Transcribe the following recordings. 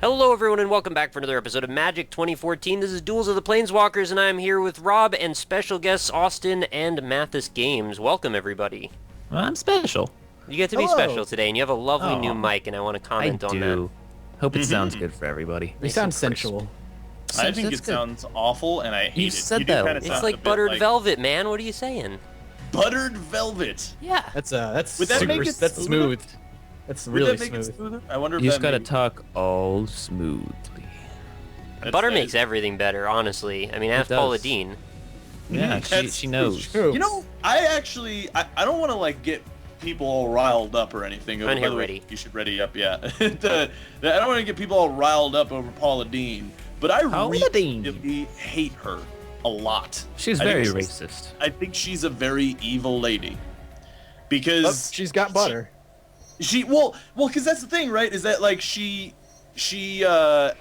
Hello everyone and welcome back for another episode of Magic 2014. This is Duels of the Planeswalkers and I'm here with Rob and special guests Austin and MathasGames. Welcome everybody. Well, I'm special. You get to be special today and you have a lovely new mic and I want to comment on that. Hope it sounds good for everybody. You sound sensual. I think it sounds awful and I hate it. You said that. It's like buttered velvet, man. What are you saying? Buttered velvet. Yeah. That's Would that make it that's smooth. That's really smooth. I wonder if You that just gotta made- talk all smoothly. Butter makes everything better, honestly. I mean, ask does. Paula Dean. Yeah, she knows. True. You know, I don't want to like get people all riled up or anything. I'm By here the way, ready. You should ready up, yeah. I don't want to get people all riled up over Paula Dean, but I Paula Dean. really hate her a lot. She's I think very she's- racist. I think she's a very evil lady. Because She's got butter. well, because that's the thing, right? Is that like she had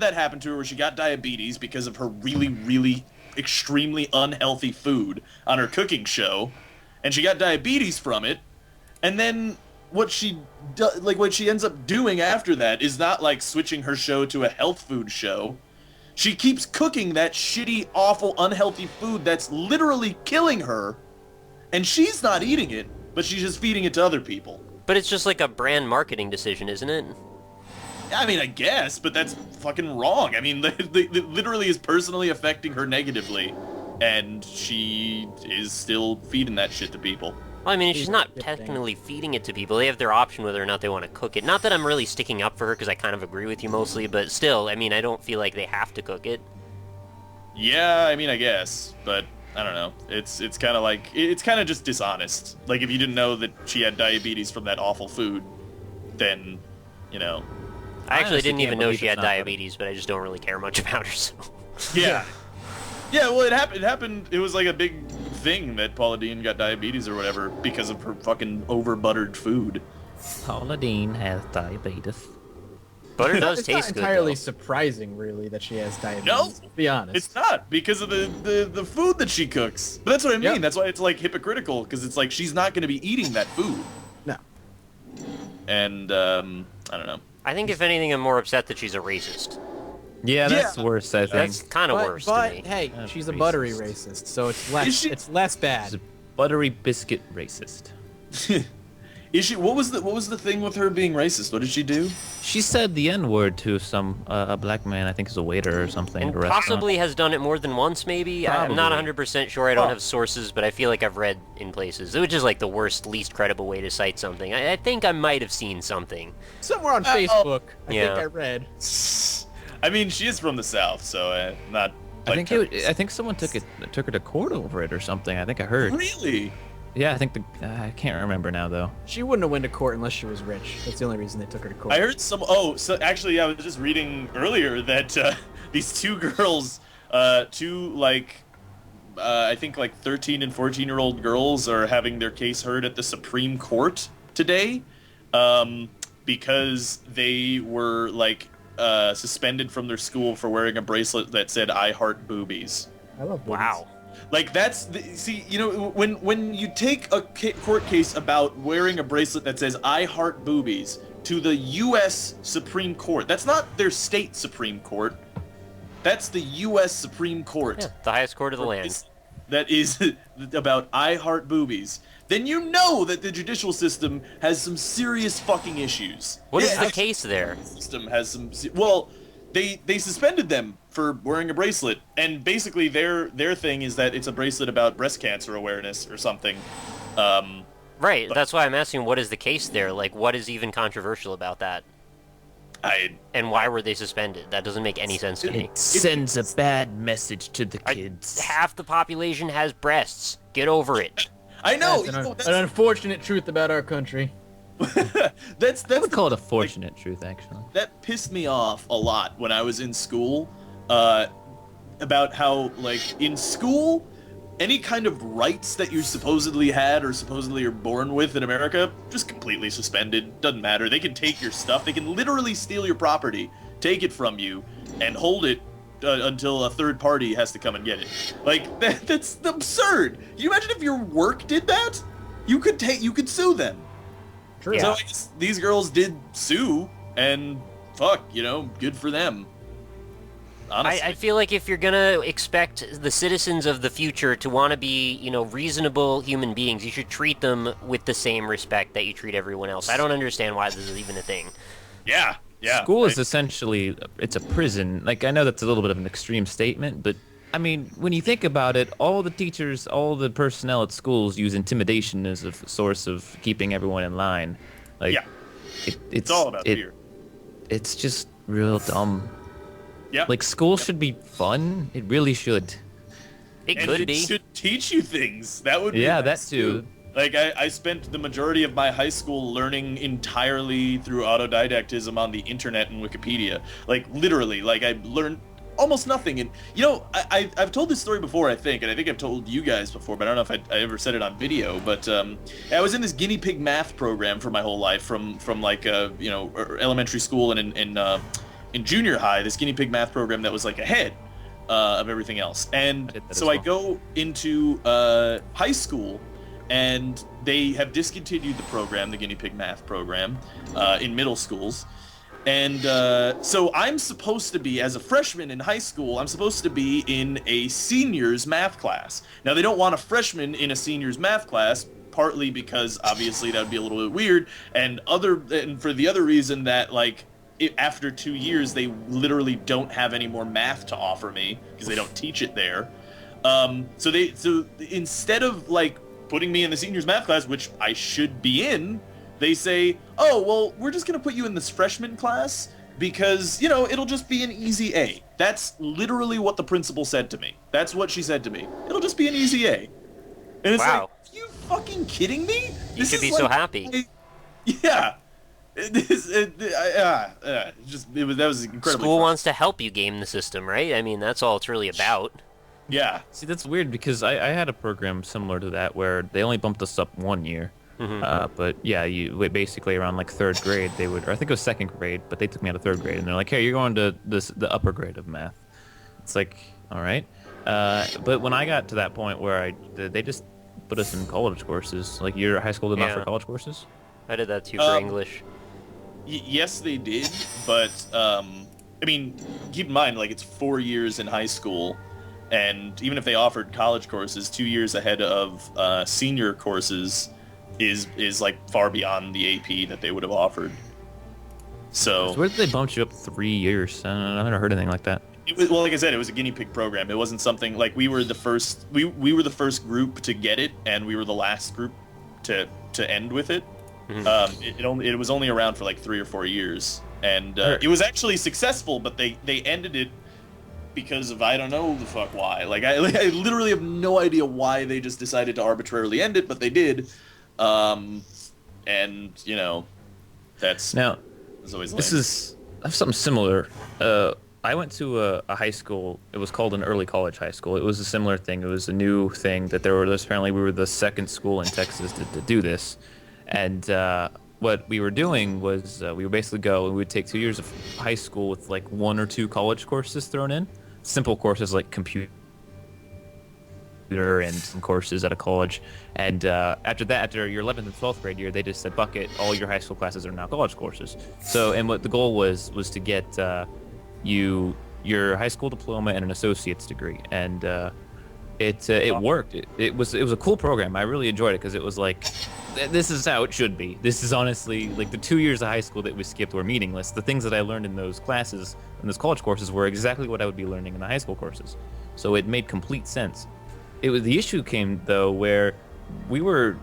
that happen to her where she got diabetes because of her really extremely unhealthy food on her cooking show, and she got diabetes from it. And then what she ends up doing after that is not like switching her show to a health food show. She keeps cooking that shitty, awful, unhealthy food that's literally killing her, and she's not eating it, but she's just feeding it to other people. But it's just like a brand marketing decision, isn't it? I mean, I guess, but that's fucking wrong. I mean, it literally is personally affecting her negatively, and she is still feeding that shit to people. Well, I mean, she's not Good thing. technically feeding it to people. They have their option whether or not they want to cook it. Not that I'm really sticking up for her, because I kind of agree with you mostly, but still, I mean, I don't feel like they have to cook it. Yeah, I mean, I guess, but I don't know. It's kind of like, it's kind of just dishonest. Like, if you didn't know that she had diabetes from that awful food, then, you know. I actually honestly didn't can't even know believe she it's had not butter. diabetes, but I just don't really care much about her, so... Yeah. Yeah, well, it happened, it was like a big thing that Paula Dean got diabetes or whatever because of her fucking over-buttered food. Paula Dean has diabetes. Butter does It's taste not good, entirely though. surprising, really, that she has diabetes. No! To be honest. It's not, because of the food that she cooks. But that's what I mean, Yep. that's why it's like hypocritical, because it's like she's not going to be eating that food. No. And, I don't know. I think, if anything, I'm more upset that she's a racist. Yeah, that's worse, I think. That's kind of worse But to me. hey, That's she's a buttery racist. racist, so it's Is less. she? It's less She's bad. a buttery biscuit racist. Is she? What was the thing with her being racist? What did she do? She said the N-word to some a black man, I think is a waiter or something And at a restaurant. possibly has done it more than once, maybe? I'm not Probably. 100% sure. I don't Oh. have sources, but I feel like I've read in places. Which is like the worst, least credible way to cite something. I think I might have seen something. Somewhere on Facebook, I Yeah. think I read. I mean, she is from the South, so not. I like, think someone took her to court over it or something. I think I heard. Really? Yeah, I think I can't remember now though. She wouldn't have went to court unless she was rich. That's the only reason they took her to court. I heard some. Oh, so actually, I was just reading earlier that these two girls, I think like 13 and 14-year-old girls, are having their case heard at the Supreme Court today, because they were like suspended from their school for wearing a bracelet that said "I heart boobies." I love boobies. Wow. Like see, you know, when you take a court case about wearing a bracelet that says "I heart boobies" to the U.S. Supreme Court, that's not their state Supreme Court. That's the U.S. Supreme Court. Yeah, the highest court of the land. That is about "I heart boobies." Then you know that the judicial system has some serious fucking issues. What is the the case there? system has some. Well, they suspended them for wearing a bracelet, and basically their thing is that it's a bracelet about breast cancer awareness or something. Right, that's why I'm asking what is the case there? Like, what is even controversial about that? And why were they suspended? That doesn't make any sense to me. It sends a bad message to the kids. Half the population has breasts. Get over it. I know. That's you know, an unfortunate truth about our country. that's I would the- call it a fortunate truth, actually. that pissed me off a lot when I was in school, about how, like, in school, any kind of rights that you supposedly had or supposedly are born with in America, just completely suspended. Doesn't matter. They can take your stuff. They can literally steal your property, take it from you, and hold it until a third party has to come and get it. Like, that's absurd. Can you imagine if your work did that? You could sue them. True. So I guess these girls did sue, and fuck, good for them. Honestly. I feel like if you're gonna expect the citizens of the future to want to be, reasonable human beings, you should treat them with the same respect that you treat everyone else. I don't understand why this is even a thing. Yeah. School is essentially, it's a prison. Like, I know that's a little bit of an extreme statement, but I mean, when you think about it, all the teachers, all the personnel at schools use intimidation as a source of keeping everyone in line. Like, it's all about fear. It's just real dumb. Yeah. Like, school should be fun. It really should. It could be. It should teach you things. That would be that too. Like, I spent the majority of my high school learning entirely through autodidactism on the internet and Wikipedia. Like, literally. Like, I learned almost nothing. And, I've told this story before, I think, and I think I've told you guys before, but I don't know if I ever said it on video. But I was in this guinea pig math program for my whole life from like, elementary school and in junior high, this guinea pig math program that was like ahead of everything else. And so I go into high school, and they have discontinued the program, the guinea pig math program, in middle schools. And so I'm supposed to be, as a freshman in high school, I'm supposed to be in a seniors math class. Now, they don't want a freshman in a seniors math class, partly because obviously that would be a little bit weird, and for the other reason that, like, after 2 years, they literally don't have any more math to offer me because they don't teach it there. So instead of like putting me in the seniors math class, which I should be in, they say, "Oh, well, we're just gonna put you in this freshman class because it'll just be an easy A." That's literally what the principal said to me. That's what she said to me. It'll just be an easy A. And it's like, are you fucking kidding me? You should be so happy. Yeah. That was incredibly. School wants to help you game the system, right? I mean, that's all it's really about. Yeah. See, that's weird because I had a program similar to that where they only bumped us up 1 year. Mm-hmm. But yeah, you basically around like third grade they would, or I think it was second grade, but they took me out of third grade and they're like, "Hey, you're going to the upper grade of math." It's like, all right. But when I got to that point where they just put us in college courses, like your high school did not offer college courses. I did that too for English. Yes, they did, but I mean, keep in mind, like, it's 4 years in high school, and even if they offered college courses, 2 years ahead of senior courses is like far beyond the AP that they would have offered. So where did they bump you up 3 years? I've never heard anything like that. Well, like I said, it was a guinea pig program. It wasn't something like we were the first. We were the first group to get it, and we were the last group to end with it. Mm-hmm. It was only around for like 3 or 4 years, and it was actually successful. But they ended it because of I don't know the fuck why. Like I literally have no idea why they just decided to arbitrarily end it, but they did. And that's now. Always I have something similar. I went to a high school. It was called an early college high school. It was a similar thing. It was a new thing that apparently we were the second school in Texas to do this. And what we were doing was we would basically go and we would take 2 years of high school with like 1 or 2 college courses thrown in. Simple courses like computer and some courses at a college. And after your 11th and 12th grade year, they just said, "Buck it, all your high school classes are now college courses." So, and what the goal was to get your high school diploma and an associate's degree. And it worked. It was a cool program. I really enjoyed it because it was like, this is how it should be. This is honestly like the 2 years of high school that we skipped were meaningless. The things that I learned in those classes, in those college courses, were exactly what I would be learning in the high school courses. So it made complete sense. The issue came though where we were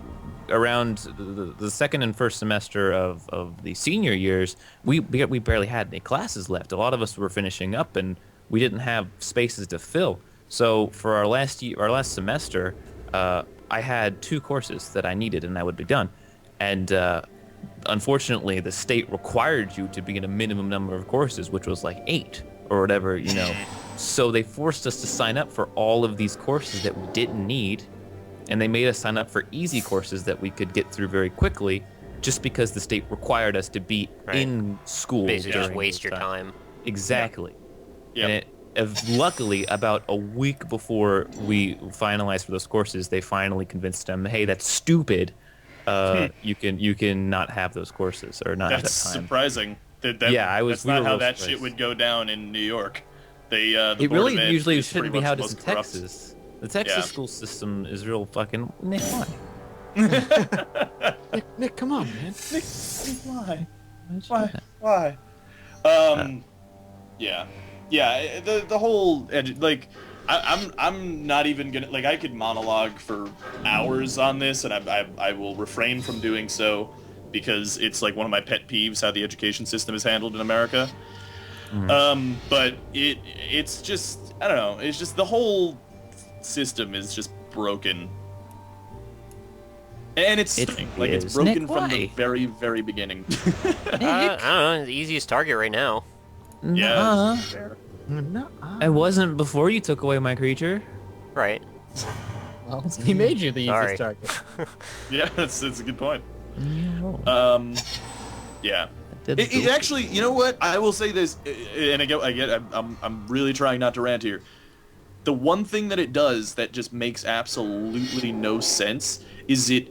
around the second and first semester of the senior years. We barely had any classes left. A lot of us were finishing up and we didn't have spaces to fill. So for our last semester, I had 2 courses that I needed and I would be done. And unfortunately, the state required you to be in a minimum number of courses, which was like 8 or whatever, So they forced us to sign up for all of these courses that we didn't need, and they made us sign up for easy courses that we could get through very quickly, just because the state required us to be in school. Basically, just waste your time. Exactly. Yeah. And luckily, about a week before we finalized for those courses, they finally convinced them, "Hey, that's stupid. You can not have those courses or not have that time." That's surprising. That's we not were how real that surprised. shit would go down in New York. The It Board really of Ed usually is shouldn't pretty be how much it is the in most corrupt. Texas. The Texas Yeah. school system is real fucking. Nick, why? Nick, come on, man. Why? Why'd you do Why? that? Why? Yeah, the whole like, I'm not even gonna like. I could monologue for hours on this, and I will refrain from doing so because it's like one of my pet peeves how the education system is handled in America. But it's just, I don't know. It's just the whole system is just broken. And it's It like it's is. broken Nick, from the why? very, very beginning. I don't know. The easiest target right now. Yeah, Nuh-uh. it's fair. I wasn't before you took away my creature. Right. Well, he made you the Sorry. easiest target. Yeah, that's a good point. No. Yeah. That did It actually, you know what? I will say this, and I'm really trying not to rant here. The one thing that it does that just makes absolutely no sense is it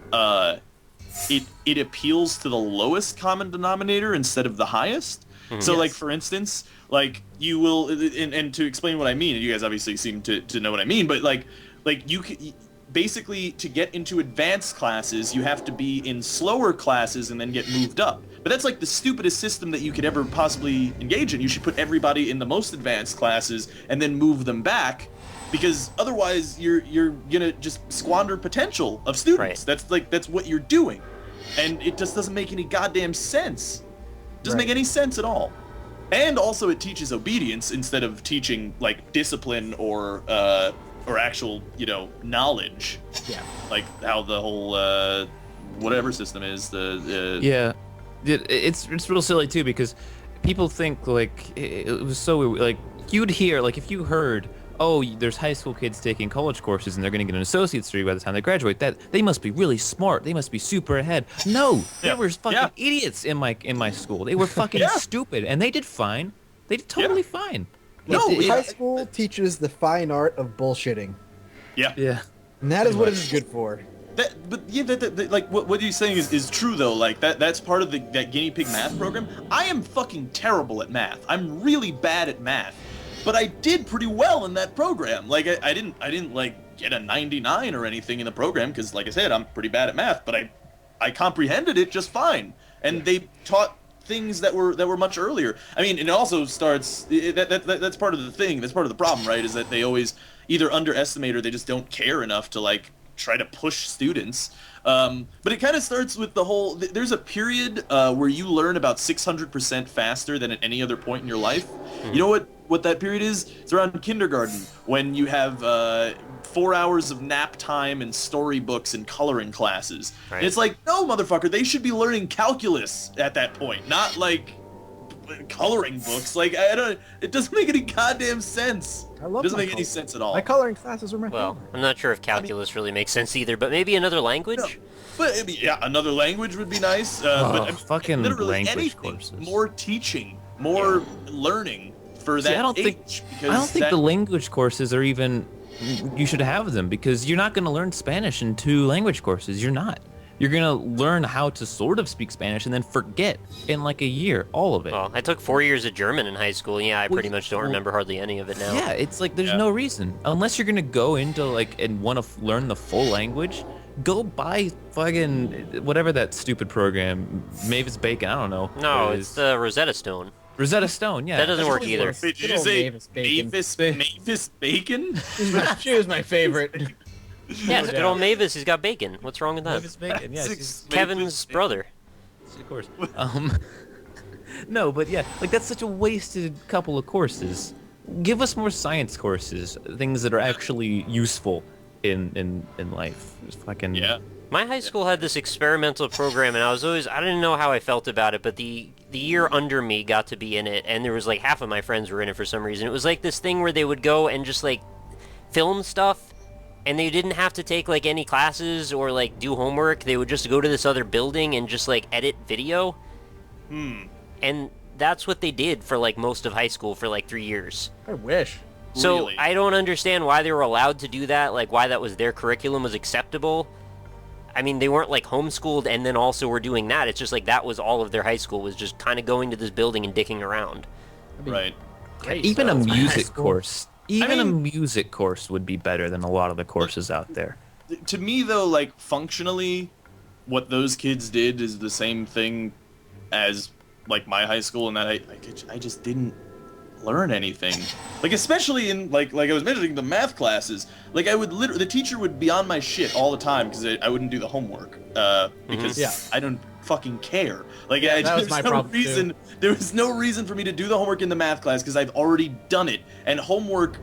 appeals to the lowest common denominator instead of the highest. So, like, for instance, like, you will, and to explain what I mean, and you guys obviously seem to know what I mean, but, like you can, basically, to get into advanced classes, you have to be in slower classes and then get moved up. But that's, like, the stupidest system that you could ever possibly engage in. You should put everybody in the most advanced classes and then move them back, because otherwise you're gonna just squander potential of students. Right. That's what you're doing. And it just doesn't make any goddamn sense. Doesn't make any sense at all. And also it teaches obedience instead of teaching like discipline or actual, knowledge. Yeah. Like how the whole whatever system is, Yeah, it's real silly too because people think like it was so like you'd hear like if you heard, oh, there's high school kids taking college courses and they're going to get an associate's degree by the time they graduate, that they must be really smart, they must be super ahead. No, there were fucking idiots in my school. They were fucking stupid and they did fine. They did totally fine. High school teaches the fine art of bullshitting. Yeah. And that is what it is good for. Like what you're saying is true though. Like that's part of that guinea pig math program. I am fucking terrible at math. I'm really bad at math. But I did pretty well in that program. Like I didn't like get a 99 or anything in the program because, like I said, I'm pretty bad at math. But I comprehended it just fine. And they taught things that were much earlier. I mean, it also starts that's part of the thing. That's part of the problem, right? Is that they always either underestimate or they just don't care enough to like try to push students. But it kind of starts with the whole. There's a period where you learn about 600% faster than at any other point in your life. You know what that period is? It's around kindergarten when you have 4 hours of nap time and storybooks and coloring classes. Right. And it's like, no, motherfucker, they should be learning calculus at that point, not like coloring books. Like it doesn't make any goddamn sense. I love It doesn't my make any sense at all. My coloring classes were my Well, favorite. I'm not sure if calculus really makes sense either, but maybe another language? No. But I mean, yeah, another language would be nice. But I mean, fucking literally language anything, courses. more teaching, more learning for that I don't think because the language courses are even. You should have them because you're not going to learn Spanish in 2 language courses. You're not. You're going to learn how to sort of speak Spanish and then forget in like a year all of it. Well, I took 4 years of German in high school. Yeah, I pretty much don't remember hardly any of it now. Yeah, it's like there's no reason. Unless you're going to go into like and want to learn the full language, go buy fucking whatever that stupid program, Mavis Bacon, I don't know. No, what it it's is. the Rosetta Stone. Rosetta Stone, yeah. That doesn't work either. Wait, did Good you old say Mavis Bacon. Mavis Bacon? She was my favorite. Yeah, it's good old Mavis. He's got bacon. What's wrong with that? Mavis Bacon, yeah. Six- Kevin's brother. Of course. No, but yeah, like that's such a wasted couple of courses. Give us more science courses, things that are actually useful in life. Just fucking My high school had this experimental program, and I didn't know how I felt about it, but the year under me got to be in it, and there was like half of my friends were in it for some reason. It was like this thing where they would go and just like film stuff, and they didn't have to take like any classes or like do homework. They would just go to this other building and just like edit video. And that's what they did for like most of high school for like 3 years. I wish. So Really? I don't understand why they were allowed to do that, like why that was their curriculum was acceptable. I mean, they weren't like homeschooled and then also were doing that. It's just like that was all of their high school, was just kind of going to this building and dicking around. Right. Great. Even So a it's my high music school. course. Even I a mean- music course would be better than a lot of the courses out there. To me, though, like, functionally, what those kids did is the same thing as, like, my high school, in that I just didn't learn anything. Like, especially in, like I was mentioning, the math classes. Like, I would literally, the teacher would be on my shit all the time because I wouldn't do the homework. Because Yeah. I don't fucking care. Like, Yeah, that was there's my no problem, too. reason. There was no reason for me to do the homework in the math class because I've already done it. And homework,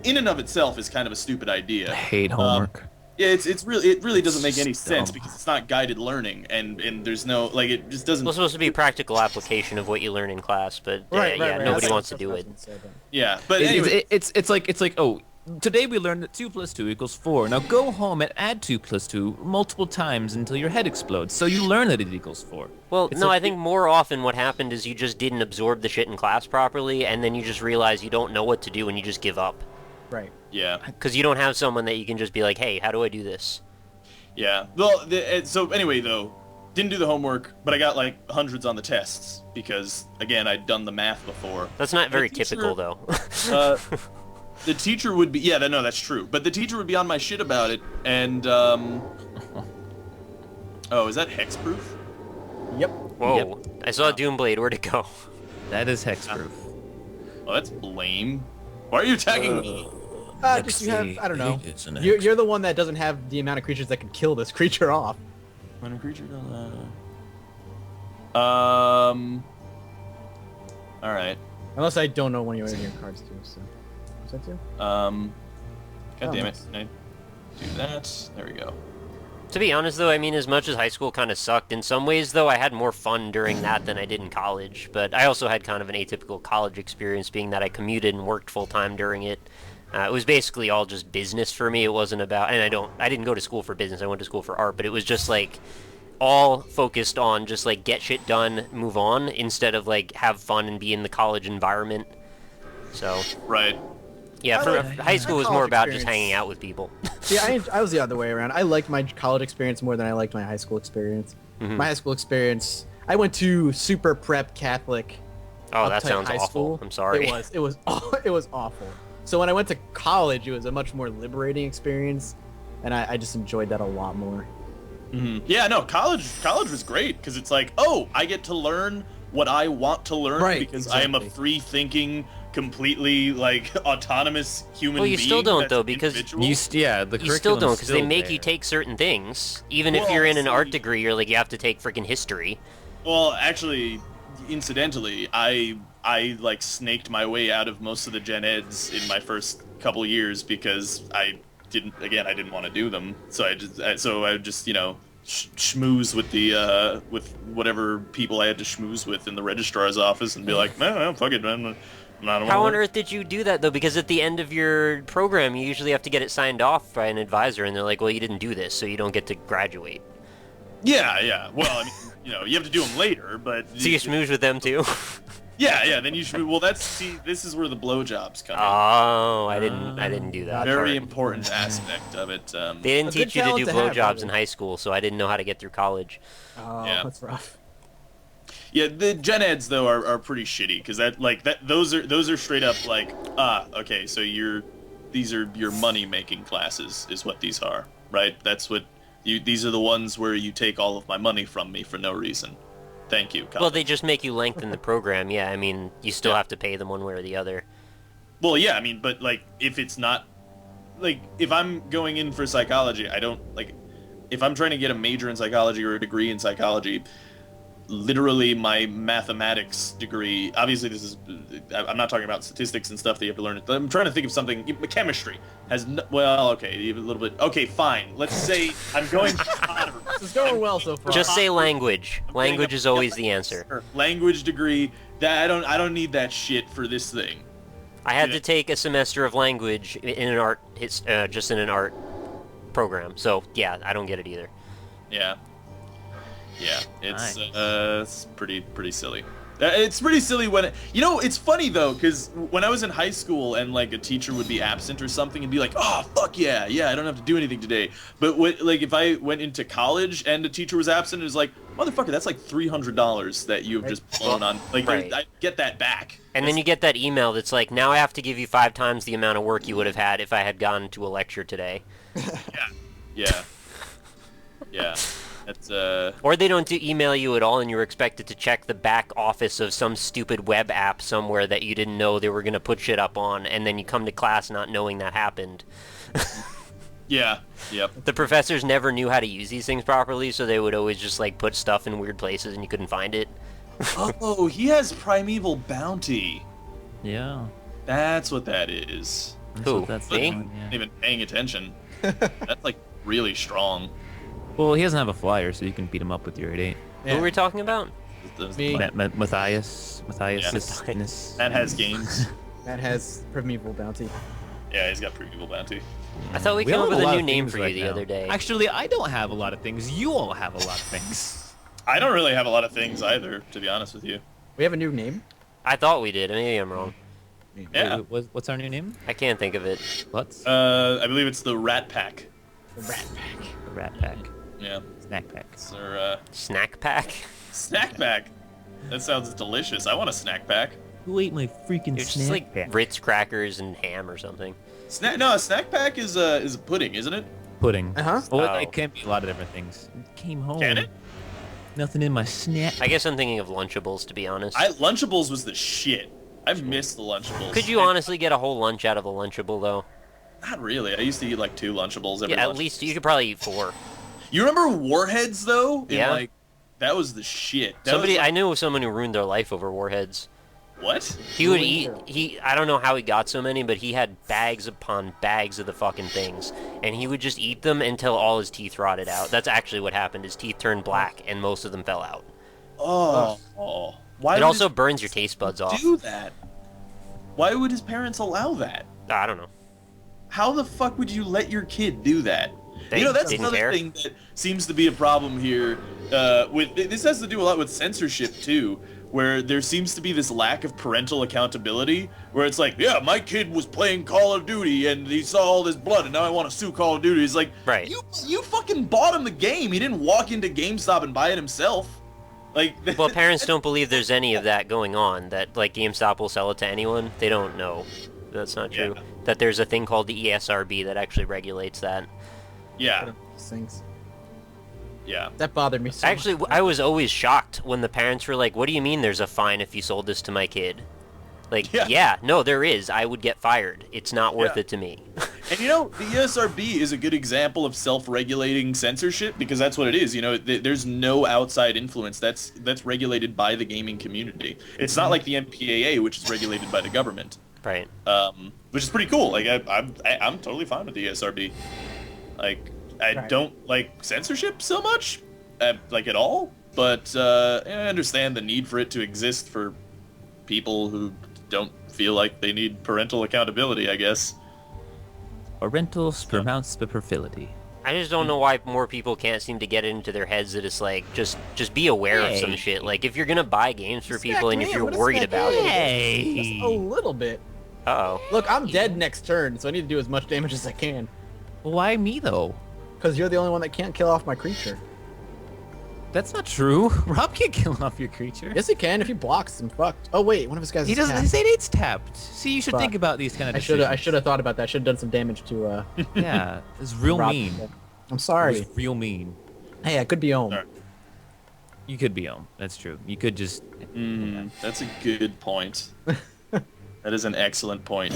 in and of itself, is kind of a stupid idea. I hate homework. Yeah, it really doesn't make any It's sense dumb. because it's not guided learning, and there's no, like, it just doesn't. Well, it's supposed to be a practical application of what you learn in class, but Right, yeah, right. nobody That's- wants to that's do what I it. was gonna say, but- Yeah, but It- anyway, it's like oh, today we learned that 2 + 2 = 4. Now go home and add 2 + 2 multiple times until your head explodes, so you learn that it equals 4. Well, It's no, like- I think more often what happened is you just didn't absorb the shit in class properly, and then you just realize you don't know what to do and you just give up. Right. yeah, Because you don't have someone that you can just be like, hey, how do I do this? yeah. Well, so anyway, though, didn't do the homework, but I got like hundreds on the tests because, again, I'd done the math before. That's not very teacher- typical, though. The teacher would be, yeah, no, that's true. But the teacher would be on my shit about it, and oh, is that hexproof? Yep. Whoa, I saw Doomblade, where'd it go? That is hexproof. Oh, that's lame. Why are you attacking me? Just you have, I don't know. It's an You're the one that doesn't have the amount of creatures that can kill this creature off. When a creature does all right. Unless I don't know one of your cards too. So. Is that too? God Oh, damn nice. it. Can I do that? There we go. To be honest, though, I mean, as much as high school kind of sucked, in some ways, though, I had more fun during that than I did in college. But I also had kind of an atypical college experience, being that I commuted and worked full-time during it. It was basically all just business for me. It wasn't about, and I didn't go to school for business. I went to school for art, but it was just like all focused on just like get shit done, move on, instead of like have fun and be in the college environment. So Right. yeah, I for like- high school was college more about just experience. hanging out with people. See, I was the other way around. I liked my college experience more than I liked my high school experience. My high school experience, I went to super prep Catholic. Oh, that uptight sounds high awful. school. I'm sorry. It was it was awful. So when I went to college, it was a much more liberating experience, and I just enjoyed that a lot more. Yeah, no, college was great because it's like, oh, I get to learn what I want to learn Right, because I am a exactly. free-thinking, completely like autonomous human Well, being. you still don't, that's though, because individual. Yeah, the You still don't, curriculum's because they still make there. you take certain things. Even if Well, you're in an art see- degree, you're like, you have to take freaking history. Well, actually, incidentally, I like snaked my way out of most of the gen eds in my first couple years because I didn't want to do them. So I just you know schmooze with the with whatever people I had to schmooze with in the registrar's office and be like, no, fuck it, man. I don't How wanna on work." earth did you do that, though? Because at the end of your program, you usually have to get it signed off by an advisor, and they're like, well, you didn't do this, so you don't get to graduate. Yeah. Well, I mean, you know, you have to do them later, but So you smooze with them, too? yeah. Then you should. Well, this is where the blowjobs come in. Oh, I didn't do that. Very part. important aspect of it. They didn't A good teach you to do talent to have, blowjobs in probably. high school, so I didn't know how to get through college. Oh, Yeah. that's rough. Yeah, the gen eds though are pretty shitty because those are straight up like okay, so these are your money making classes is what these are, right? That's what these are the ones where you take all of my money from me for no reason. Thank you. Well, they just make you lengthen the program, yeah. I mean, you still have to pay them one way or the other. Well, yeah, I mean, but like if it's not like if I'm going in for psychology, I don't like if I'm trying to get a major in psychology or a degree in psychology. Literally, my mathematics degree. Obviously, this is. I'm not talking about statistics and stuff that you have to learn. I'm trying to think of something. Chemistry has. Well, okay, a little bit. Okay, fine. Let's say I'm going. This is going well so far. Just say language. I'm Language getting is always the answer. Language degree. That I don't need that shit for this thing. I had Yeah. to take a semester of language in an art, just in an art program. So yeah, I don't get it either. Yeah. Yeah, it's Nice. it's pretty silly. It's pretty silly when it's funny though, because when I was in high school and like a teacher would be absent or something and be like, oh fuck yeah, I don't have to do anything today. But like if I went into college and a teacher was absent, it was like, motherfucker, that's like $300 that you've just blown on. Like Right. I get that back. And then you get that email that's like, now I have to give you 5 times the amount of work you would have had if I had gone to a lecture today. Yeah. That's Or they don't email you at all and you're expected to check the back office of some stupid web app somewhere that you didn't know they were going to put shit up on, and then you come to class not knowing that happened. yeah. Yep. The professors never knew how to use these things properly, so they would always just like put stuff in weird places and you couldn't find it. Oh, he has Primeval Bounty. Yeah. That's what that is. Who? That's Me? the one, yeah. Not even paying attention. That's like really strong. Well, he doesn't have a flyer, so you can beat him up with your 8-8. Who are we talking about? Me. Matthias. Yeah. That has games. That has Primeval Bounty. Yeah, he's got Primeval Bounty. I thought we We came all up have with a a lot new of name things for you right the now. other day. Actually, I don't have a lot of things. You all have a lot of things. I don't really have a lot of things either, to be honest with you. We have a new name. I thought we did. Maybe I'm wrong. Yeah. What's our new name? I can't think of it. What's? I believe it's the Rat Pack. The Rat Pack. The Rat Pack. Yeah. Snack Pack. It's our Snack pack? snack pack. That sounds delicious. I want a snack pack. Who ate my freaking It's snack just like pack? Ritz crackers and ham or something. No, a snack pack is a pudding, isn't it? Pudding. Uh-huh. Well, Oh. it can be a lot of different things. Came home. Can it? Nothing in my snack. I guess I'm thinking of Lunchables, to be honest. Lunchables was the shit. I've missed the Lunchables. Could you honestly get a whole lunch out of a Lunchable, though? Not really. I used to eat like 2 Lunchables every Yeah, at lunch. least you could probably eat 4. You remember Warheads though? Yeah. That was the shit. That was, I knew someone who ruined their life over Warheads. what? He would eat, I don't know how he got so many, but he had bags upon bags of the fucking things. And he would just eat them until all his teeth rotted out. That's actually what happened. His teeth turned black, and most of them fell out. Oh. Why It would also his burns your taste buds off. do that? Why would his parents allow that? I don't know. How the fuck would you let your kid do that? They That's didn't another care. thing that seems to be a problem here. This has to do a lot with censorship too, where there seems to be this lack of parental accountability, where it's like, yeah, my kid was playing Call of Duty and he saw all this blood and now I want to sue Call of Duty. It's like, Right. you fucking bought him the game. He didn't walk into GameStop and buy it himself. Like, Well, parents don't believe there's any of that going on, that, like, GameStop will sell it to anyone. They don't know. That's not true. Yeah. That there's a thing called the ESRB that actually regulates that. yeah, These things. yeah. That bothered me so Actually, much. I was always shocked when the parents were like, what do you mean there's a fine if you sold this to my kid? Like, Yeah. no, there is. I would get fired. It's not worth Yeah. it to me. And the ESRB is a good example of self-regulating censorship because that's what it is. There's no outside influence. That's regulated by the gaming community. It's not like the MPAA, which is regulated by the government. Right. Which is pretty cool. Like I'm totally fine with the ESRB. Like I Right. don't like censorship so much, like at all. But I understand the need for it to exist for people who don't feel like they need parental accountability, I guess. Parental spermountspapherphility. I just don't know why more people can't seem to get it into their heads that it's like, just be aware of some Hey. shit. Like, if you're gonna buy games for Smack people and me, if I'm you're gonna worried smack about you. it... Hey. Just a little bit. Uh-oh. Look, I'm dead next turn, so I need to do as much damage as I can. Why me though? Because you're the only one that can't kill off my creature. That's not true. Rob can't kill off your creature. Yes, he can. If he blocks, I'm fucked. Oh wait, one of his guys He is doesn't. tapped. His 8-8's tapped. See, you should Fuck. think about these kind of I decisions. should have thought about that. I should have done some damage to Yeah, it's real Rob. mean. I'm It sorry. was real mean. Hey, I could be owned. Alright. You could be Ohm. That's true. You could just. That's a good point. That is an excellent point.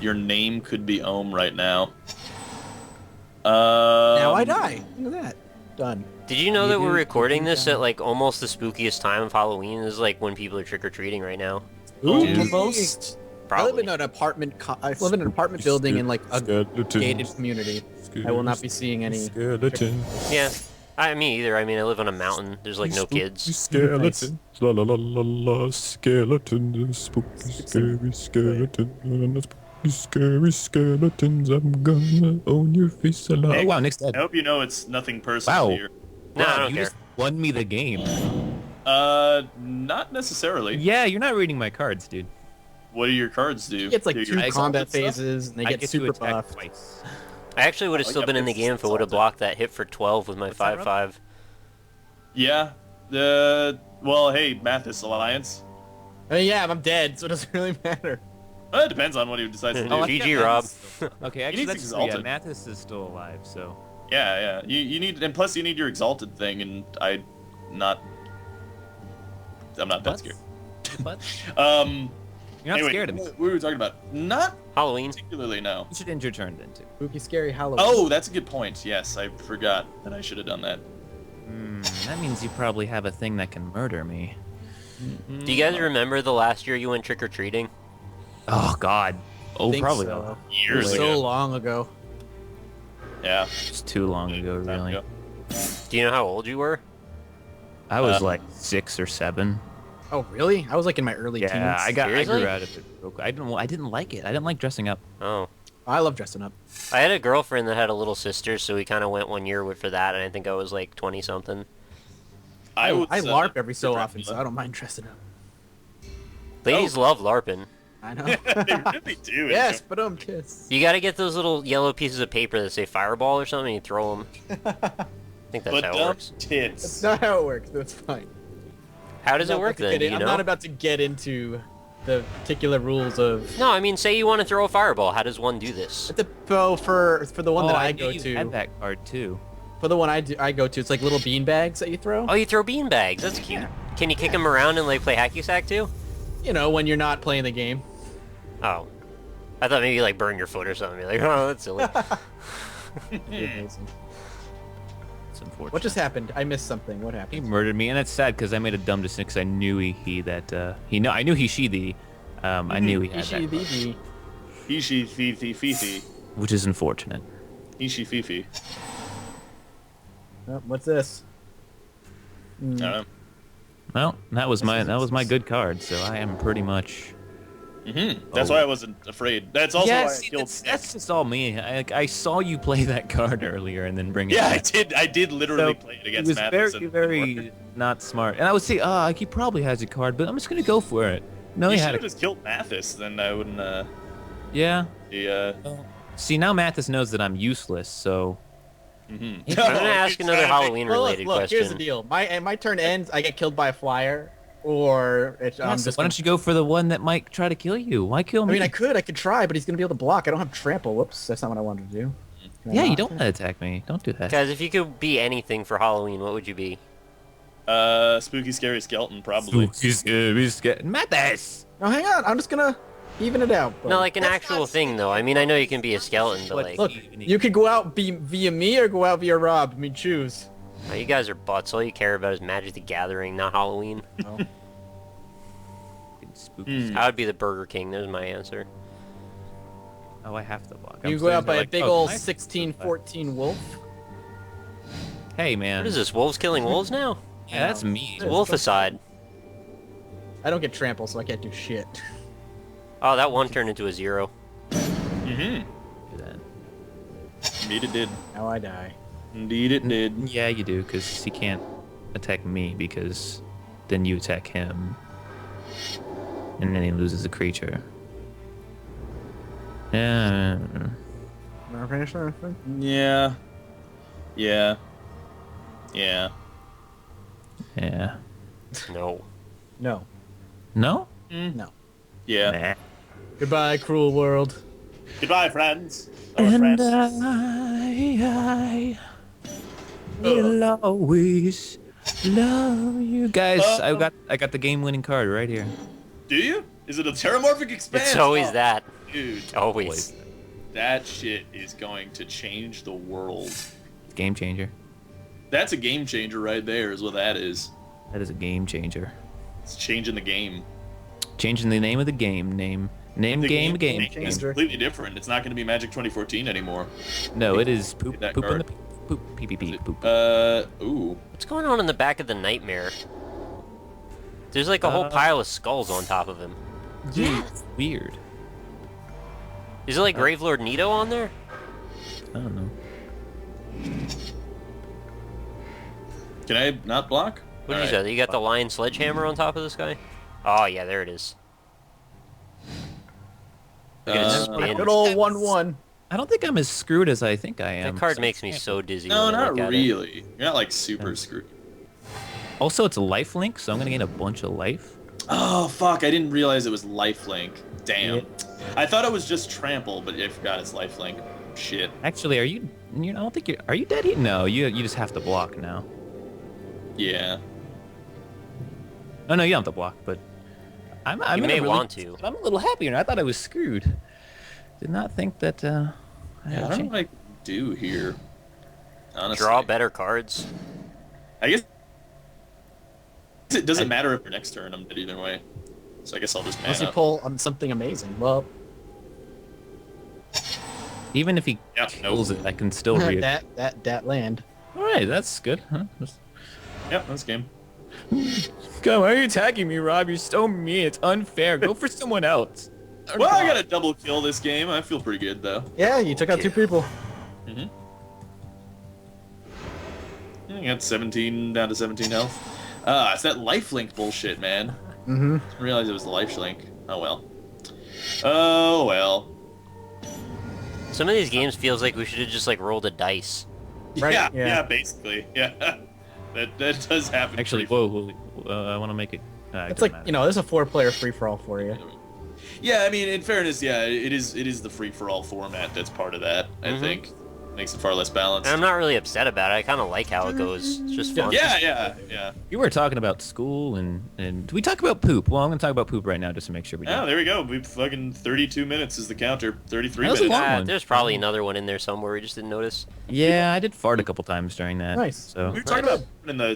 Your name could be Ohm right now. Now I die. Look at that. Done. Did you know You that we're do- recording you this do. at, like, almost the spookiest time of Halloween? This is, like, when people are trick-or-treating right now. Almost. I live Probably. in an apartment. I live in an apartment building in like a gated community. I will not be seeing any. Skeleton. Yeah. Me either. I mean, I live on a mountain. There's, like, no kids. Skeleton. La la la la la. Skeleton. Spooky, scary skeleton. Spooky, scary skeletons. I'm gonna own your face a lot. Oh wow, Nick's dead. I hope you know it's nothing personal Wow. here. No, I Rob, don't you care. just won me the game. Not necessarily. Yeah, you're not reading my cards, dude. What do your cards do? He gets like Do 2 your combat exalted stuff? phases, and they I get get super to attack buffed. twice. I actually would have still yeah, been in the it's game if it would have assaulted. blocked that hit for 12 with my What's that, 5/5. Yeah. Well, hey, Mathas Alliance. Yeah, I'm dead, so it doesn't really matter. It depends on what he decides to do. Oh, GG, Rob. Okay, actually, needs that's true, yeah. exalted. Mathas is still alive, so. Yeah. You need, and plus you need your exalted thing, and I'm not that What? scared. What? You're not Anyway, scared of me. what were we talking about? Not Halloween. particularly, no. You should end your turn then too. Spooky, scary Halloween. Oh, that's a good point. Yes, I forgot that I should have done that. That means you probably have a thing that can murder me. Do you guys remember the last year you went trick-or-treating? Oh God. Oh, Think probably so. not. Years So ago. long ago. Yeah. It's too long ago, Time really. ago. Do you know how old you were? I was Uh, like 6 or 7. Oh, really? I was like in my early teens. Yeah, I Seriously? grew out of it. Real quick. I didn't like it. I didn't like dressing up. Oh. I love dressing up. I had a girlfriend that had a little sister, so we kind of went one year for that, and I think I was like 20-something. I was, LARP every so Super often, so Dracula. I don't mind dressing up. Ladies love LARPing. I know. They really do. Yes, but kiss. You gotta get those little yellow pieces of paper that say fireball or something, and you throw them. I think that's But how it dumb works. That's tits. not how it works, but it's fine. How does I'm it not work about to then? get Do in- you I'm know? not about to get into the particular rules of. No, I mean, say you want to throw a fireball. How does one do this? For the one that I knew go you to, had that card too. for the one I go to, it's like little bean bags that you throw. Oh, you throw bean bags. That's cute. Can you kick them around and like play hacky sack too? You know, when you're not playing the game. Oh, I thought maybe you like burn your foot or something. You're like, oh, that's silly. That'd be amazing. It's unfortunate. What just happened? I missed something. What He happened? murdered me, and it's sad because I made a dumb decision because I knew I knew he she thee. I knew he had Ishi that, card, Vivi. Ishi fifi fifi. which is unfortunate. Ishi fifi. Oh, what's this? I don't know. Well, that was my good card, so I am pretty much. That's why I wasn't afraid. That's also why I Yes, killed that's just all me. I saw you play that card earlier and then bring it. Yeah, I back. did. I did literally So, play it It against was Mathis. very, and- very not smart. And I would say, he probably has a card, but I'm just gonna go for it. No, You he should had have a. just killed Mathis, then I wouldn't. Yeah. The. See, now Mathis knows that I'm useless, so. I'm gonna ask another Halloween-related Look, question. here's the deal. My turn ends. I get killed by a flyer, or I'm Yeah, so just. why don't you go for the one that might try to kill you? Why kill me? I mean, I could try, but he's gonna be able to block. I don't have trample. Whoops, that's not what I wanted to do. Can I Yeah, you not? don't want to attack me. Don't do that. Guys, if you could be anything for Halloween, what would you be? Spooky, scary skeleton, probably. Mathis! No, hang on. I'm just gonna even it out. No, like an actual thing, though. I mean, I know you can be a skeleton, but like, Look, you could go out via me or go out via Rob. I mean, choose. oh, you guys are butts. All you care about is Magic the Gathering, not Halloween. Spooky. I would be the Burger King. There's my answer. Oh, I have to block. You I'm go out sitting by there a big oh, old can I- 16-14 wolf. Hey, man. What is this? Wolves killing wolves now? Yeah, that's me. Yes. Wolficide. I don't get trample, so I can't do shit. Oh, that one turned into a 0. Mm-hmm. Do that. Indeed it did. Now I die. Indeed it did. Yeah, you do, because he can't attack me, because then you attack him. And then he loses a creature. Yeah. Wanna finish that? Yeah. Yeah. Yeah. Yeah. No. No. No? No. Yeah. Nah. Goodbye, cruel world. Goodbye, friends. Or And friends. I will always love you guys. I got the game-winning card right here. Do you? Is it a terramorphic expanse? It's always Oh, that. Dude, Always. that shit is going to change the world. Game changer. That's a game changer right there, is what that is. That is a game changer. It's changing the game. Changing the name of the game. Name The game. is completely different. It's not going to be Magic 2014 anymore. No, it is poop. That Poop in the card. poop. Pee pee pee poop. Ooh. What's going on in the back of the nightmare? There's like a whole pile of skulls on top of him. Yeah. Weird. Is it like Gravelord Nito on there? I don't know. Can I not block? What did you Alright. say? You got the lion sledgehammer on top of this guy? Oh yeah, there it is. Look at it spin. Good old 1-1. I don't think I'm as screwed as I think I am. That card makes me so dizzy. No, when I not look at it. really. You're not like super screwed. Also, it's a life link, so I'm gonna gain a bunch of life. Oh fuck! I didn't realize it was lifelink. Damn. Yeah. I thought it was just trample, but I forgot it's lifelink. Shit. Actually, are you? I don't think you're. Are you dead? No, you just have to block now. Yeah. Oh no, you don't have to block, but I'm You in a may really- want to. I'm a little happier. I thought I was screwed. Did not think that. I I had a don't know chance. what I can do here. Honestly. Draw better cards. I guess it doesn't matter if your next turn I'm dead either way. So I guess I'll just Unless you mana. pull on something amazing. Well, Even if he Yeah, kills nope. it, I can still read. that land. All right, that's good. Huh? Yep, that's game. God, why are you attacking me, Rob? You're so mean. It's unfair. Go for someone else. Well, I got a double kill this game. I feel pretty good though. Yeah, you took out 2 people. I got 17 down to 17 health. It's that lifelink bullshit, man. Mm-hmm. Didn't realize it was the lifelink. Oh well. Oh well. Some of these games feels like we should have just like rolled a dice. Right, Yeah, yeah. yeah, basically. Yeah. That does happen. Actually, pretty whoa, I want to make it. It's doesn't like, matter. you know, there's a 4-player free-for-all for you. Yeah, I mean, in fairness, yeah, it is the free for all format that's part of that. I think makes it far less balanced. And I'm not really upset about it. I kind of like how it goes. It's just fun. Yeah. You were talking about school and did we talk about poop? Well, I'm going to talk about poop right now just to make sure we do. Oh, there we go. We fucking 32 minutes is the counter. 33 That was a minutes. long one. There's probably another one in there somewhere we just didn't notice. Yeah, I did fart a couple times during that. Nice. So We were talking about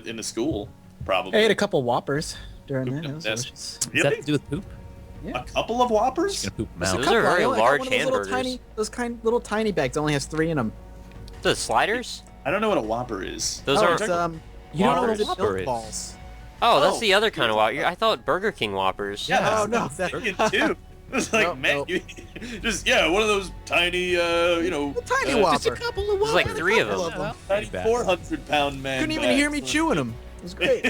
in the school, probably. I ate a couple Whoppers during that. It was That's- delicious. does Really? that have to do with poop? Yeah. A couple of Whoppers? Gonna poop Just a mouth. Those are couple. very I got large one of those hamburgers. little tiny bags. It only has 3 in them. The sliders? I don't know what a Whopper is. Those oh, are. it's, You don't know Whoppers what a and Whopper milk is. balls. Oh, that's Oh. the other kind of Whopper. I thought Burger King Whoppers. Yeah, Oh, that's no, what that- I'm thinking too. It's like, Nope, man, nope. you, just one of those tiny, Tiny Whopper. Just a couple of There's like Whoppers. 3 of couple them. of them. tiny 400-pound man. Couldn't even hear me chewing them. It was great.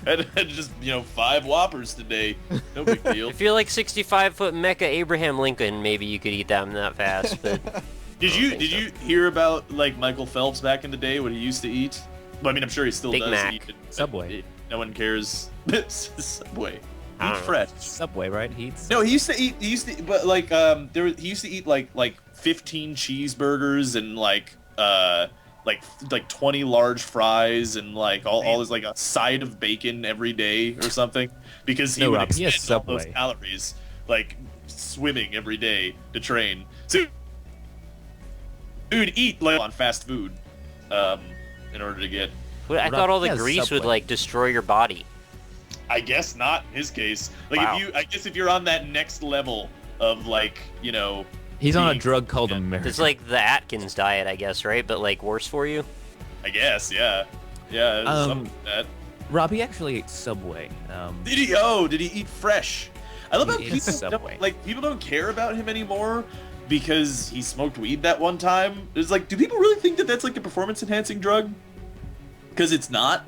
had just 5 Whoppers today. No big deal. If you're like 65-foot Mecha Abraham Lincoln, maybe you could eat them that fast. But Did you hear about like Michael Phelps back in the day, what he used to eat? Well, I mean, I'm sure he still Big does Mac. eat it, but Subway. No one cares. Subway. I Eat don't know. fresh. Subway, right? Heats. No, he used to eat. He used to, but like he used to eat like 15 cheeseburgers and like 20 large fries and like all this like a side of bacon every day or something because he No, would Rob, he has expend all those Subway. calories like swimming every day to train. So he would eat like on fast food in order to get. I thought all the Yeah, grease would Subway. like destroy your body. I guess not in his case. Like Wow. I guess if you're on that next level of like He's on a being- drug called yeah. American. It's like the Atkins diet, I guess, right? But like worse for you. I guess yeah. Something like that. Rob, he actually ate Subway. Did he eat fresh? I love how He ate people Subway. people don't care about him anymore because he smoked weed that one time. It's like, do people really think that that's like a performance enhancing drug? Because it's not.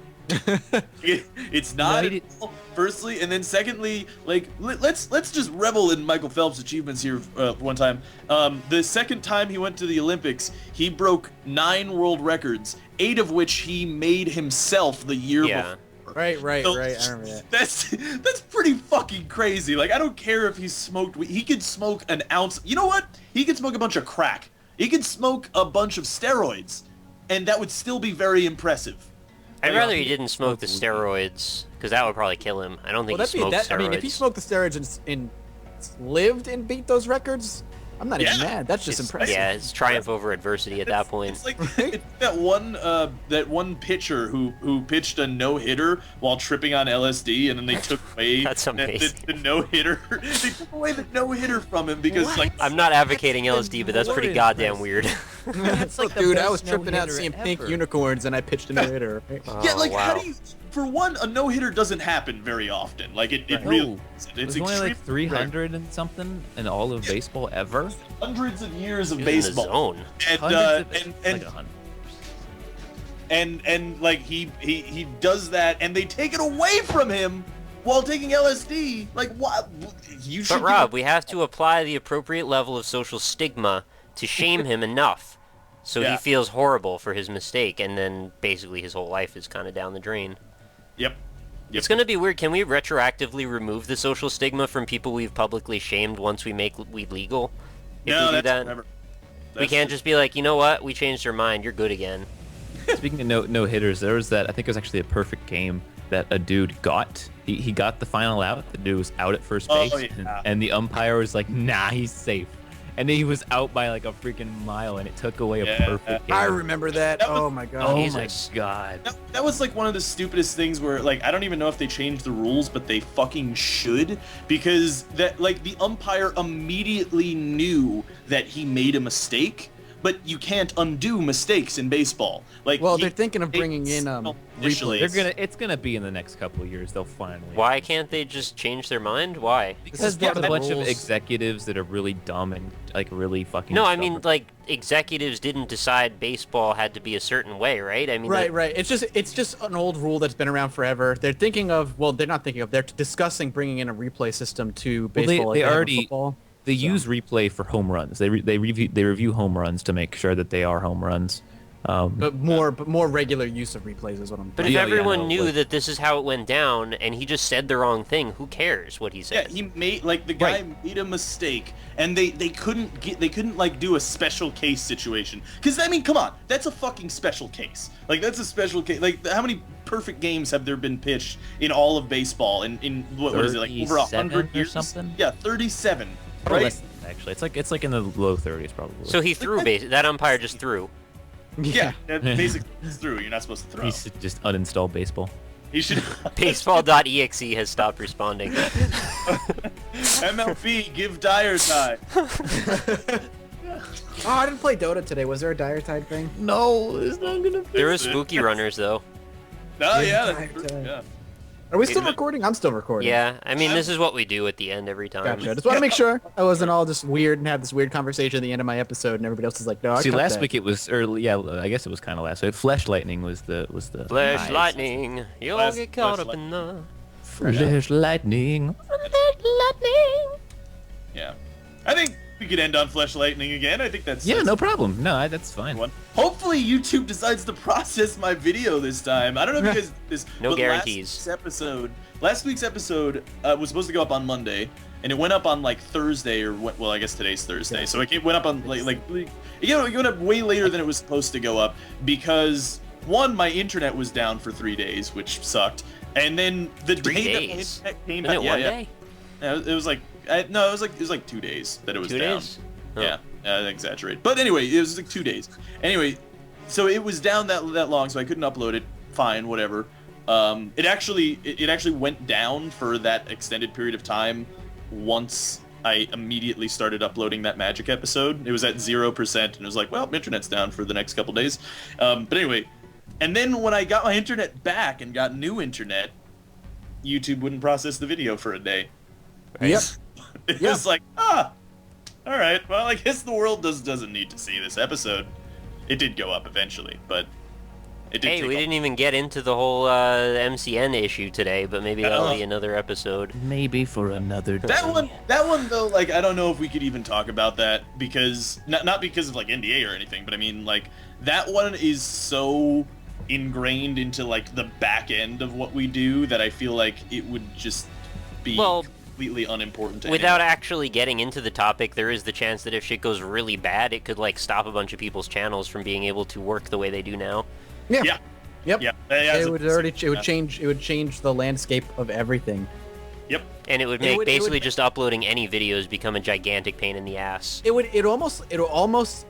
It's not. No, he at all, firstly, and then secondly, like let's just revel in Michael Phelps' achievements here. One time, the second time he went to the Olympics, he broke 9 world records, 8 of which he made himself the year Yeah. before. Right. So, I remember that. That's pretty fucking crazy. Like, I don't care if he smoked weed. He could smoke an ounce. You know what? He could smoke a bunch of crack. He could smoke a bunch of steroids, and that would still be very impressive. I'd Like, rather he didn't smoke the steroids because that would probably kill him. I don't think he smoked steroids. I mean, if he smoked the steroids and lived and beat those records, I'm not even Yeah. mad. That's just impressive. Yeah, it's triumph over adversity at that point. It's like it's that one pitcher who pitched a no hitter while tripping on LSD, and then they took away That's amazing. the no hitter. They took away the no hitter from him because like I'm not advocating LSD, but that's pretty more goddamn weird. It's like the Dude, I best was tripping out no-hitter seeing pink ever. unicorns and I pitched a no-hitter. Right? yeah, like Oh, how wow. do you? For one, a no hitter doesn't happen very often. Like it really. No. It's There's only like extremely 300 and something in all of baseball ever. rare. Hundreds of years of He was in the baseball. zone. And Hundreds of and like 100. and like he does that, and they take it away from him while taking LSD. Like, what? You should. But Rob, we have to apply the appropriate level of social stigma to shame him enough, so he feels horrible for his mistake, and then basically his whole life is kind of down the drain. Yep. It's gonna be weird. Can we retroactively remove the social stigma from people we've publicly shamed once we make weed legal? If No, we do that's that, forever. we can't just be like, you know what? We changed our mind. You're good again. Speaking of no hitters, there was that, I think it was actually a perfect game that a dude got. He got the final out. The dude was out at first base, and the umpire was like, "Nah, he's safe." And then he was out by like a freaking mile, and it took away a perfect game. I remember that. Oh my god. Oh Jesus. my god. That was like one of the stupidest things where, like, I don't even know if they changed the rules, but they fucking should, because that, like, the umpire immediately knew that he made a mistake, but you can't undo mistakes in baseball. Like, Well, they're thinking of bringing in initially. It's gonna be in the next couple of years. They'll finally. Why can't they just change their mind? Why? Because This is there's a bunch of rules. executives that are really dumb and like really fucking. No, I mean, stubborn. like, executives didn't decide baseball had to be a certain way, right? I mean, Right, like, right. It's just an old rule that's been around forever. They're thinking of, well, they're not thinking of. They're discussing bringing in a replay system to Well, baseball. they like have in already- football. They use replay for home runs. They review home runs to make sure that they are home runs. But more regular use of replays is what I'm. But if Yeah, everyone no, knew like- that this is how it went down, and he just said the wrong thing, who cares what he Yeah, said? he made, like, the guy made a mistake, and they couldn't like do a special case situation. Because I mean, come on, that's a fucking special case. Like, that's a special case. Like, how many perfect games have there been pitched in all of baseball? In what is it, like, over 100 37 or years? something? Yeah, 37. Probably Right? less than that, actually. It's like in the low 30s probably. So he threw that umpire just threw. Yeah, that basically it's through. You're not supposed to throw. he should just uninstall baseball. He should. Baseball.exe has stopped responding. MLB, give Dyer time. Oh, I didn't play Dota today. Was there a dire tide thing? No, it's not gonna. There were spooky runners, though. Oh yeah, Dyer that's true. time. Yeah. Are we still recording? I'm still recording. Yeah, I mean, this is what we do at the end every time. Gotcha. Just want to make sure I wasn't all just weird and have this weird conversation at the end of my episode, and everybody else is like, "No, I See, cut last that." week it was early. Yeah, I guess it was kind of last week. Flash lightning was the. Flash Nice. lightning, you'll Flash- get caught flash up in the... Flash lightning. Yeah. I think we could end on Flesh Lightning again. I think that's Yeah, no problem. No, that's fine. one. Hopefully YouTube decides to process my video this time. I don't know if you guys this No but guarantees. Last week's episode was supposed to go up on Monday, and it went up on like Thursday or well, I guess today's Thursday. So it went up on it went up way later than it was supposed to go up because one, my internet was down for 3 days, which sucked. And then the 3 day that my days? internet came Isn't back, it one day? Yeah, it was like it was like 2 days that it was 2 down. days? Oh. Yeah, I exaggerate. But anyway, it was like 2 days. Anyway, so it was down that long, so I couldn't upload it. Fine, whatever. It actually went down for that extended period of time once I immediately started uploading that Magic episode. It was at 0%, and it was like, well, internet's down for the next couple days. But anyway, and then when I got my internet back and got new internet, YouTube wouldn't process the video for a day. Yep. It was like, all right, well, I guess the world doesn't need to see this episode. It did go up eventually, but it did Hey, take we didn't even get into the whole MCN issue today, but maybe that'll be another episode. Maybe for another day. That one though, like, I don't know if we could even talk about that because not because of like NDA or anything, but I mean, like, that one is so ingrained into like the back end of what we do that I feel like it would just be completely unimportant to Without anyone. actually getting into the topic, there is the chance that if shit goes really bad, it could like stop a bunch of people's channels from being able to work the way they do now. Yeah. Yeah. Yep. Yeah. It would change the landscape of everything. Yep. And it would make basically just uploading any videos become a gigantic pain in the ass. It would almost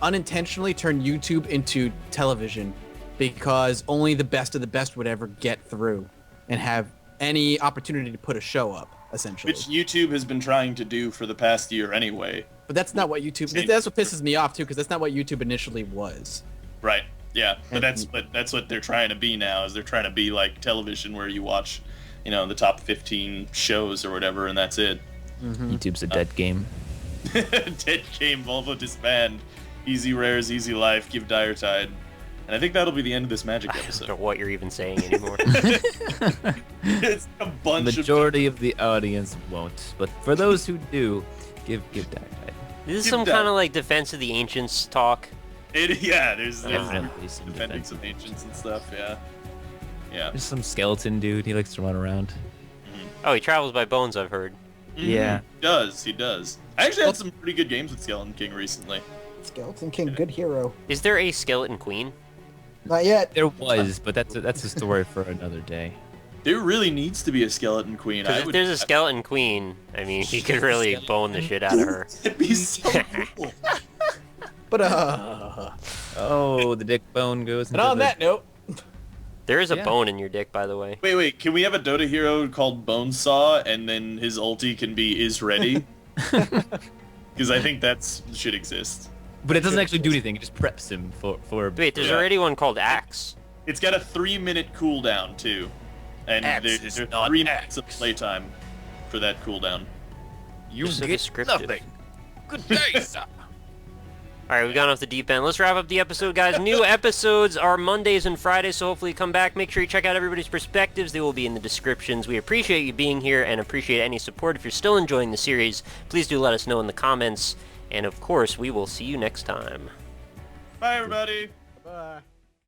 unintentionally turn YouTube into television because only the best of the best would ever get through and have any opportunity to put a show up, essentially. Which YouTube has been trying to do for the past year anyway. But that's not what YouTube. That's what pisses me off too, because that's not what YouTube initially was. Right. Yeah. But that's what they're trying to be now. Is they're trying to be like television, where you watch, the top 15 shows or whatever, and that's it. YouTube's a dead game. Dead game. Volvo disband. Easy rares, easy life. Give Dire Tide. And I think that'll be the end of this Magic I don't episode. know what you're even saying anymore. It's a bunch Majority of the audience won't, but for those who do, give DotP. This is Give some that- kind of like Defense of the Ancients talk. There's Definitely some defending defense. some ancients and stuff, yeah. Yeah. There's some skeleton dude. He likes to run around. Oh, he travels by bones, I've heard. Yeah. He does. I actually had some pretty good games with Skeleton King recently. Skeleton King, good hero. Is there a Skeleton Queen? Not yet. There was, but that's a story for another day. There really needs to be a Skeleton Queen. Because if there's a Skeleton Queen, I mean, he could really bone the shit out of her. It'd be so cool. But Oh, the dick bone goes. and into on the- that note, There is a Yeah. bone in your dick, by the way. Wait, can we have a Dota hero called Bonesaw, and then his ulti can be is ready? Because I think that should exist. But it doesn't actually do anything. It just preps him for. Wait, there's Yeah. already one called Axe. It's got a 3-minute cooldown too, and Axe there's is 3 not minutes of Axe. playtime for that cooldown. You Just so get descriptive. nothing. Good day, sir. Alright, we've gone off the deep end. Let's wrap up the episode, guys. New episodes are Mondays and Fridays, so hopefully come back. Make sure you check out everybody's perspectives. They will be in the descriptions. We appreciate you being here and appreciate any support. If you're still enjoying the series, please do let us know in the comments. And of course, we will see you next time. Bye, everybody. bye.